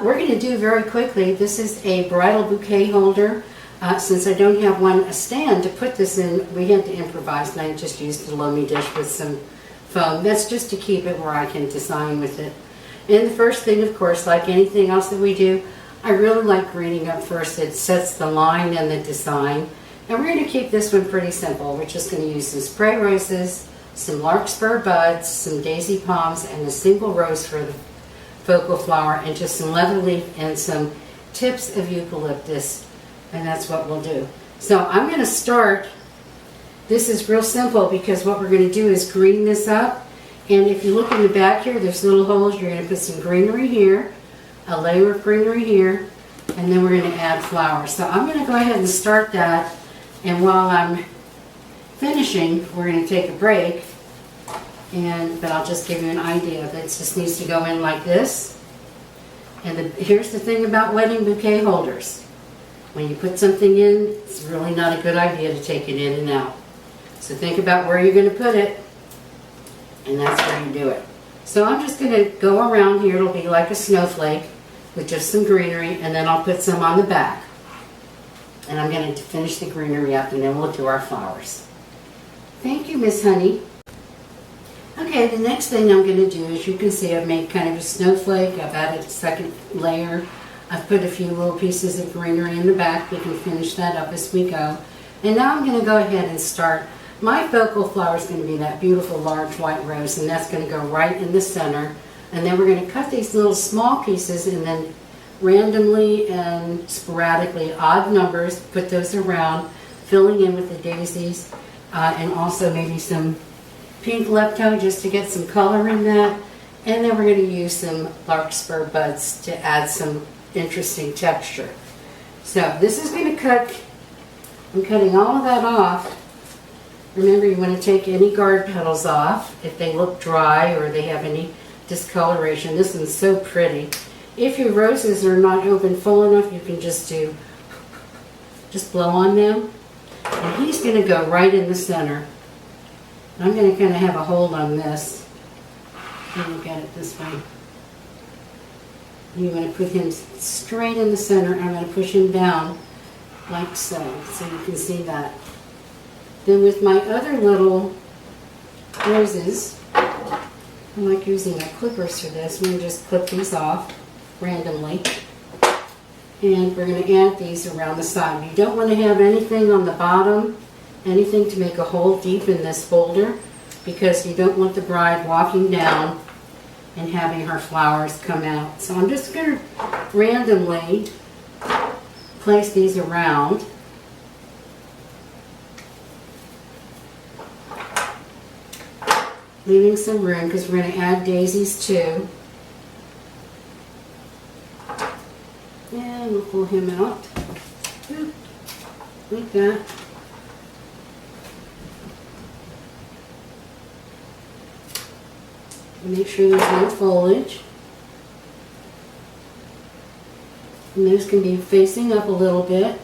we're going to do very quickly. This is a bridal bouquet holder. Since I don't have a stand to put this in, we had to improvise, and I just used a loamy dish with some foam. That's just to keep it where I can design with it. And the first thing, of course, like anything else that we do, I really like greening up first. It sets the line and the design. And we're going to keep this one pretty simple. We're just going to use some spray roses, some larkspur buds, some daisy palms, and a single rose for the focal flower, and just some leather leaf and some tips of eucalyptus. And that's what we'll do. So I'm going to start. This is real simple because what we're going to do is green this up. And if you look in the back here, there's little holes. You're going to put some greenery here, a layer of greenery here, and then we're going to add flowers. So I'm going to go ahead and start that. And while I'm finishing, we're going to take a break. But I'll just give you an idea. That just needs to go in like this. And here's the thing about wedding bouquet holders. When you put something in, it's really not a good idea to take it in and out. So think about where you're going to put it, and that's where you do it. So I'm just going to go around here. It'll be like a snowflake with just some greenery, and then I'll put some on the back. And I'm going to finish the greenery up, and then we'll do our flowers. Thank you, Miss Honey. Okay, the next thing I'm going to do, as you can see, I've made kind of a snowflake. I've added a second layer. I've put a few little pieces of greenery in the back. We can finish that up as we go. And now I'm going to go ahead and start. My focal flower is going to be that beautiful large white rose, and that's going to go right in the center. And then we're going to cut these little small pieces, and then randomly and sporadically, odd numbers, put those around, filling in with the daisies, and also maybe some pink lepto just to get some color in that. And then we're going to use some larkspur buds to add some interesting texture. So this is going to cut, I'm cutting all of that off. Remember, you want to take any guard petals off if they look dry or they have any discoloration. This one's so pretty. If your roses are not open full enough, you can just blow on them. And he's going to go right in the center. I'm going to kind of have a hold on this. Look at it this way. You're going to put him straight in the center. I'm going to push him down like so you can see that. Then with my other little roses, I like using my clippers for this. I'm going to just clip these off randomly. And we're going to add these around the side. You don't want to have anything on the bottom, anything to make a hole deep in this folder, because you don't want the bride walking down and having her flowers come out. So I'm just going to randomly place these around. Leaving some room because we're going to add daisies too. And we'll pull him out. Like that. Make sure there's no foliage. And those can be facing up a little bit.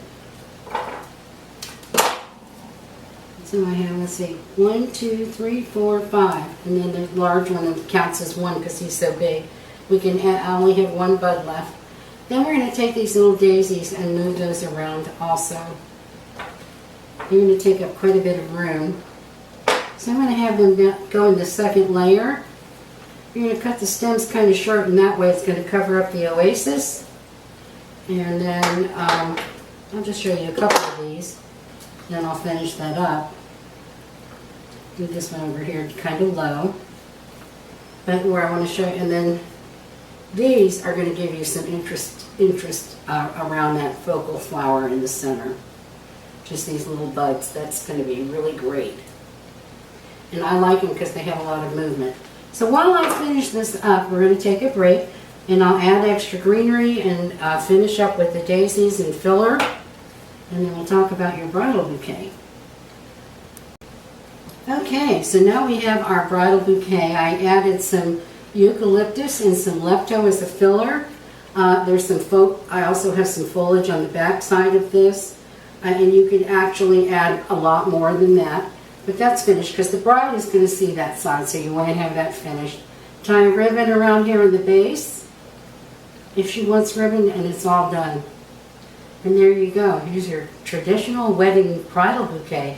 So I have, let's see, 1, 2, 3, 4, 5. And then the large one counts as 1 because he's so big. We can add, I only have 1 bud left. Then we're going to take these little daisies and move those around also. They're going to take up quite a bit of room. So I'm going to have them go in the second layer. You're going to cut the stems kind of short, and that way it's going to cover up the oasis. And then I'll just show you a couple of these. Then I'll finish that up. Do this one over here kind of low. But where I want to show you, and then these are going to give you some interest around that focal flower in the center. Just these little buds. That's going to be really great. And I like them because they have a lot of movement. So while I finish this up, we're going to take a break, and I'll add extra greenery and finish up with the daisies and filler, and then we'll talk about your bridal bouquet. Okay, so now we have our bridal bouquet. I added some eucalyptus and some lepto as a filler. I also have some foliage on the back side of this, and you can actually add a lot more than that. But that's finished because the bride is going to see that side, so you want to have that finished. Tie a ribbon around here in the base, if she wants ribbon, and it's all done. And there you go. Here's your traditional wedding bridal bouquet.